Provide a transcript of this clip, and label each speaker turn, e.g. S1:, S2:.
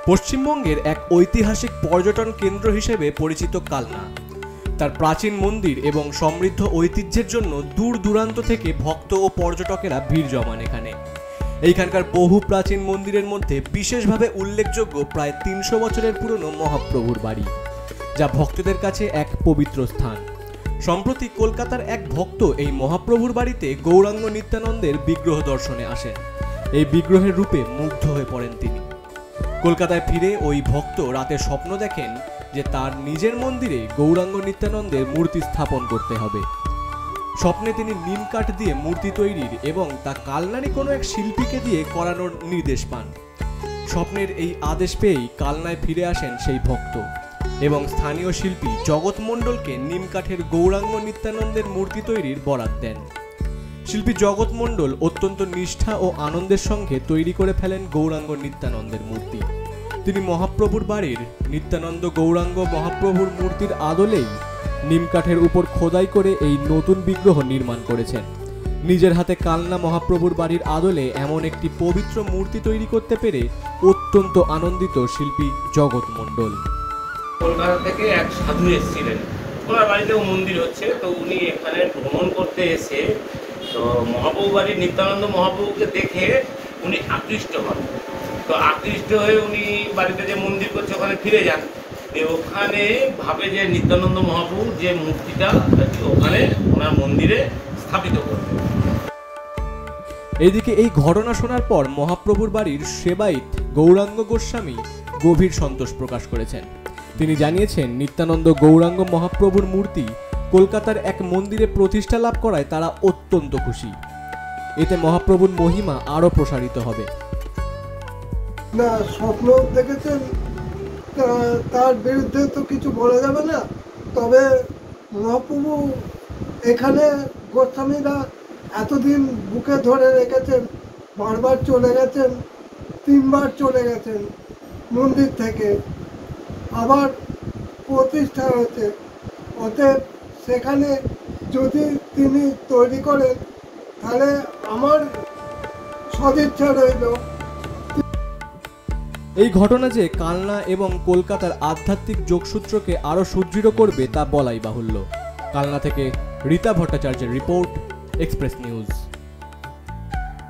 S1: পশ্চিমবঙ্গের এক ঐতিহাসিক পর্যটন কেন্দ্র হিসেবে পরিচিত কালনা তার প্রাচীন মন্দির এবং সমৃদ্ধ ঐতিহ্যের জন্য দূর দূরান্ত থেকে ভক্ত ও পর্যটকেরা ভিড় জমান এখানে। এইখানকার বহু প্রাচীন মন্দিরের মধ্যে বিশেষভাবে উল্লেখযোগ্য প্রায় ৩০০ বছরের পুরনো মহাপ্রভুর বাড়ি, যা ভক্তদের কাছে এক পবিত্র স্থান। সম্প্রতি কলকাতার এক ভক্ত এই মহাপ্রভুর বাড়িতে গৌরাঙ্গ নিত্যানন্দের বিগ্রহ দর্শনে আসেন। এই বিগ্রহের রূপে মুগ্ধ হয়ে পড়েন তিনি। কলকাতায় ফিরে ওই ভক্ত রাতে স্বপ্ন দেখেন যে তার নিজের মন্দিরে গৌরাঙ্গ নিত্যানন্দের মূর্তি স্থাপন করতে হবে। স্বপ্নে তিনি নিম কাঠ দিয়ে মূর্তি তৈরির এবং তা কালনারই কোনো এক শিল্পীকে দিয়ে করানোর নির্দেশ পান। স্বপ্নের এই আদেশ পেয়েই কালনায় ফিরে আসেন সেই ভক্ত এবং স্থানীয় শিল্পী জগৎ মণ্ডলকে নিম কাঠের গৌরাঙ্গ নিত্যানন্দের মূর্তি তৈরির বরাত দেন। শিল্পী জগৎ মণ্ডল অত্যন্ত নিষ্ঠা ও আনন্দের সঙ্গে তৈরি করে ফেলেন গৌরাঙ্গ নিত্যানন্দের মূর্তি। তিনি মহাপ্রভুর বাড়ির নিত্যানন্দ গৌরাঙ্গ মহাপ্রভুর মূর্তির আদলেই নিম কাঠের উপর খোদাই করে এই নতুন বিগ্রহ নির্মাণ করেছেন। নিজের হাতে কালনা মহাপ্রভুর বাড়ির আদলে এমন একটি পবিত্র মূর্তি তৈরি করতে পেরে অত্যন্ত আনন্দিত শিল্পী জগৎ মণ্ডল।
S2: কলকাতা থেকে এক সাধু এসেছিলেন, ওনার বাড়িতেও মন্দির হচ্ছে, তো উনি এখানে ভ্রমণ করতে এসে তো মহাপ্রভু বাড়ির নিত্যানন্দ মহাপ্রভুকে দেখে উনি আকৃষ্ট হন। তো আকৃষ্ট হয়ে উনি বাড়িতে যে মন্দির করছে ওখানে ফিরে যান। ওখানে ভাবে যে নিত্যানন্দ মহাপ্রভুর যে মূর্তিটা ওখানে ওনার মন্দিরে স্থাপিত করবে।
S1: এদিকে এই ঘটনা শোনার পর মহাপ্রভুর বাড়ির সেবায়িত গৌরাঙ্গ গোস্বামী গভীর সন্তোষ প্রকাশ করেছেন। তিনি জানিয়েছেন, নিত্যানন্দ গৌরাঙ্গ মহাপ্রভুর মূর্তি কলকাতার এক মন্দিরে প্রতিষ্ঠা লাভ করায় তারা অত্যন্ত খুশি। এতে মহাপ্রভুর মহিমা আরো প্রসারিত হবে।
S3: না, স্বপ্ন দেখেছেন, তার বিরুদ্ধে তো কিছু বলা যাবে না। তবে মহাপ্রভু এখানে গোস্বামীরা এতদিন বুকে ধরে রেখেছেন, বারবার চলে গেছেন, 3 বার চলে গেছেন মন্দির থেকে, আবার প্রতিষ্ঠা হয়েছে। অতএব সেখানে যদি তিনি তৈরি করেন তাহলে আমার সদিচ্ছা রইল।
S1: এই ঘটনা যে কালনা এবং কলকাতার আধ্যাত্মিক যোগসূত্রকে আরো সুদৃঢ় করবে তা বলাই বাহুল্য। কালনা থেকে রীতা ভট্টাচার্যের রিপোর্ট, এক্সপ্রেস নিউজ।